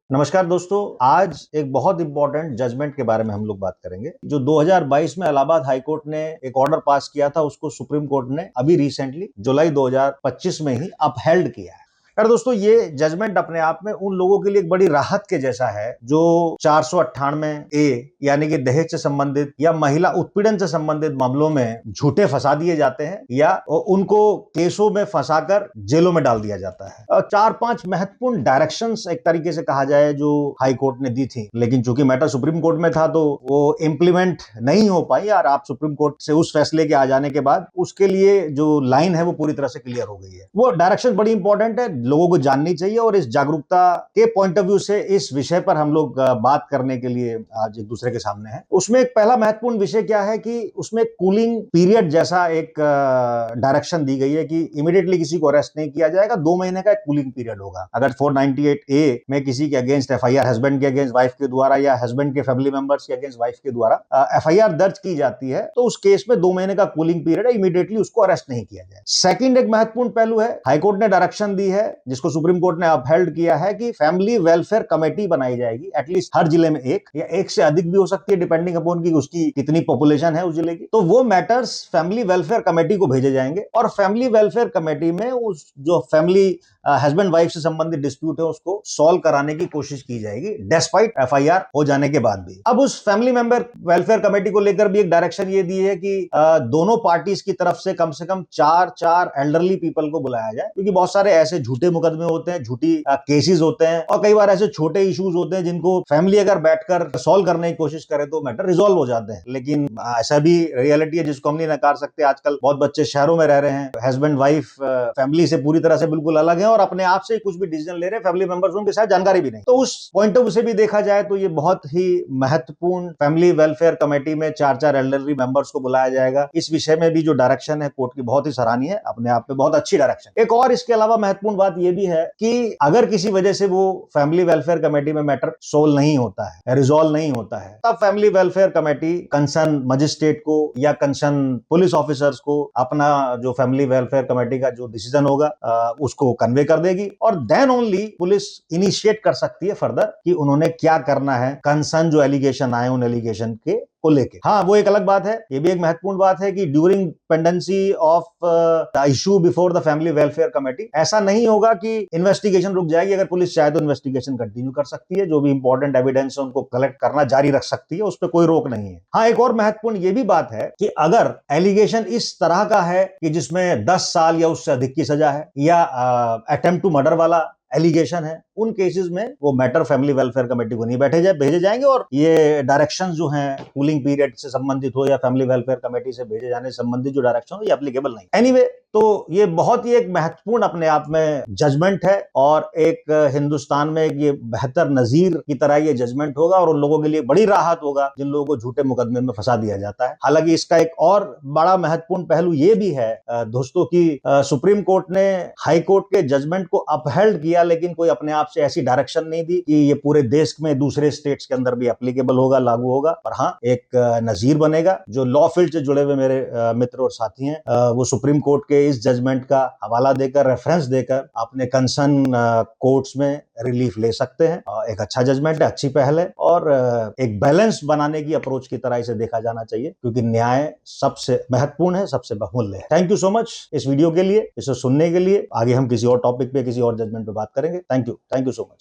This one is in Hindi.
नमस्कार दोस्तों, आज एक बहुत इंपॉर्टेंट जजमेंट के बारे में हम लोग बात करेंगे। जो 2022 में इलाहाबाद हाई कोर्ट ने एक ऑर्डर पास किया था, उसको सुप्रीम कोर्ट ने अभी रिसेंटली जुलाई 2025 में ही अपहेल्ड किया है। यार दोस्तों, ये जजमेंट अपने आप में उन लोगों के लिए एक बड़ी राहत के जैसा है जो 498A यानी कि दहेज से संबंधित या महिला उत्पीड़न से संबंधित मामलों में झूठे फंसा दिए जाते हैं या उनको केसों में फंसाकर जेलों में डाल दिया जाता है। 4-5 महत्वपूर्ण डायरेक्शंस एक तरीके से कहा जाए जो हाई कोर्ट ने दी थी, लेकिन चूंकि मैटर सुप्रीम कोर्ट में था तो वो इम्प्लीमेंट नहीं हो पाई। और आप सुप्रीम कोर्ट से उस फैसले के आ जाने के बाद उसके लिए जो लाइन है वो पूरी तरह से क्लियर हो गई है। वो डायरेक्शन बड़ी इंपॉर्टेंट है, लोगों को जाननी चाहिए, और इस जागरूकता के पॉइंट ऑफ व्यू से इस विषय पर हम लोग बात करने के लिए आज एक दूसरे के सामने हैं। उसमें एक पहला महत्वपूर्ण विषय क्या है कि उसमें कूलिंग पीरियड जैसा एक डायरेक्शन दी गई है कि इमीडिएटली किसी को अरेस्ट नहीं किया जाएगा, 2 महीने का एक कूलिंग पीरियड होगा। अगर 498A में किसी के अगेंस्ट एफआईआर, हस्बैंड के अगेंस्ट वाइफ के द्वारा या हस्बैंड के फैमिली मेंबर्स के अगेंस्ट वाइफ के द्वारा एफआईआर दर्ज की जाती है, तो उस केस में 2 महीने का कूलिंग पीरियड है, इमीडिएटली उसको अरेस्ट नहीं किया जाए। सेकंड एक महत्वपूर्ण पहलू है, हाईकोर्ट ने डायरेक्शन दी है जिसको सुप्रीम कोर्ट ने अपहेल्ड किया है कि फैमिली वेलफेयर कमेटी बनाई जाएगी, एटलीस्ट हर जिले में एक या एक से अधिक भी हो सकती है, डिपेंडिंग अपॉन की उसकी कितनी पॉपुलेशन है उस जिले की। तो वो मैटर्स फैमिली वेलफेयर कमेटी को भेजे जाएंगे और फैमिली वेलफेयर कमेटी में उस जो फैमिली हस्बैंड वाइफ से संबंधित डिस्प्यूट है उसको सॉल्व कराने की कोशिश की जाएगी, डेस्पाइट एफआईआर हो जाने के बाद भी। अब उस फैमिली मेंबर वेलफेयर कमेटी को लेकर भी एक डायरेक्शन ये दी है कि दोनों पार्टीज की तरफ से कम 4 एल्डरली पीपल को बुलाया जाए, क्योंकि बहुत सारे ऐसे झूठे मुकदमे होते हैं, झूठी केसेस होते हैं, और कई बार ऐसे छोटे इश्यूज होते हैं जिनको फैमिली अगर बैठकर सॉल्व करने की कोशिश करे तो मैटर रिजॉल्व हो जाते हैं। लेकिन ऐसा भी रियलिटी है जिसको हम नहीं नकार सकते। आजकल बहुत बच्चे शहरों में रह रहे हैं, हस्बैंड वाइफ फैमिली से पूरी तरह से बिल्कुल अलग है और अपने आप से कुछ भी डिसीजन ले रहे हैं, फैमिली मेंबर्स उनके साथ जानकारी भी नहीं। तो उस पॉइंट ऑफ व्यू से भी देखा जाए तो ये बहुत ही महत्वपूर्ण, फैमिली वेलफेयर कमेटी में 4 एल्डरली मेंबर्स को बुलाया जाएगा। इस विषय में भी जो डायरेक्शन है कोर्ट की बहुत ही सराहनीय है, अपने आप में बहुत अच्छी डायरेक्शन। एक और इसके अलावा महत्वपूर्ण बात यह भी है कि अगर किसी वजह से वो फैमिली वेलफेयर कमेटी में मैटर सोल्व नहीं होता है, रिजॉल्व नहीं होता है, तब family welfare committee concern magistrate को या कंसर्न पुलिस ऑफिसर्स को अपना जो फैमिली वेलफेयर कमेटी का जो डिसीजन होगा उसको कन्वे कर देगी, और देन ओनली पुलिस इनिशिएट कर सकती है फर्दर कि उन्होंने क्या करना है कंसर्न जो एलिगेशन आए उन एलिगेशन के को लेके। हाँ, वो एक अलग बात है, ये भी एक महत्वपूर्ण बात है कि during pendency of the issue before the family welfare committee ऐसा नहीं होगा कि इन्वेस्टिगेशन रुक जाएगी। अगर पुलिस चाहे तो इन्वेस्टिगेशन कंटिन्यू कर सकती है, जो भी इंपॉर्टेंट एविडेंस है उनको कलेक्ट करना जारी रख सकती है, उस पर कोई रोक नहीं है। हाँ, एक और महत्वपूर्ण ये भी बात है कि अगर एलिगेशन इस तरह का है कि जिसमें 10 साल या उससे अधिक की सजा है या अटेम्प्ट टू मर्डर वाला एलिगेशन है, उन केसेस में वो मैटर फैमिली वेलफेयर कमेटी को नहीं भेजे जाएंगे, और ये डायरेक्शंस जो हैं कूलिंग पीरियड से संबंधित हो या फैमिली वेलफेयर कमेटी से भेजे जाने से संबंधित जो डायरेक्शन हो ये एप्लीकेबल नहीं। एनीवे, तो ये बहुत ही एक महत्वपूर्ण अपने आप में जजमेंट है, और एक हिंदुस्तान में ये बेहतर नजीर की तरह ये जजमेंट होगा और उन लोगों के लिए बड़ी राहत होगा जिन लोगों को झूठे मुकदमे में फंसा दिया जाता है। हालांकि इसका एक और बड़ा महत्वपूर्ण पहलू ये भी है दोस्तों की सुप्रीम कोर्ट ने हाई कोर्ट के जजमेंट को अपहेल्ड किया, लेकिन कोई अपने आप से ऐसी डायरेक्शन नहीं दी कि ये पूरे देश में दूसरे स्टेट्स के अंदर भी एप्लीकेबल होगा, लागू होगा। पर हाँ, एक नजीर बनेगा। जो लॉ फील्ड से जुड़े हुए मेरे मित्र और साथी हैं वो सुप्रीम कोर्ट के इस जजमेंट का हवाला देकर, रेफरेंस देकर अपने कंसर्न कोर्ट्स में रिलीफ ले सकते हैं। एक अच्छा जजमेंट है, अच्छी पहल है, और एक बैलेंस बनाने की अप्रोच की तरह इसे देखा जाना चाहिए, क्योंकि न्याय सबसे महत्वपूर्ण है, सबसे बहुमूल्य है। थैंक यू सो मच इस वीडियो के लिए, इसे सुनने के लिए। आगे हम किसी और टॉपिक पे, किसी और जजमेंट पे बात करेंगे। Thank you so much.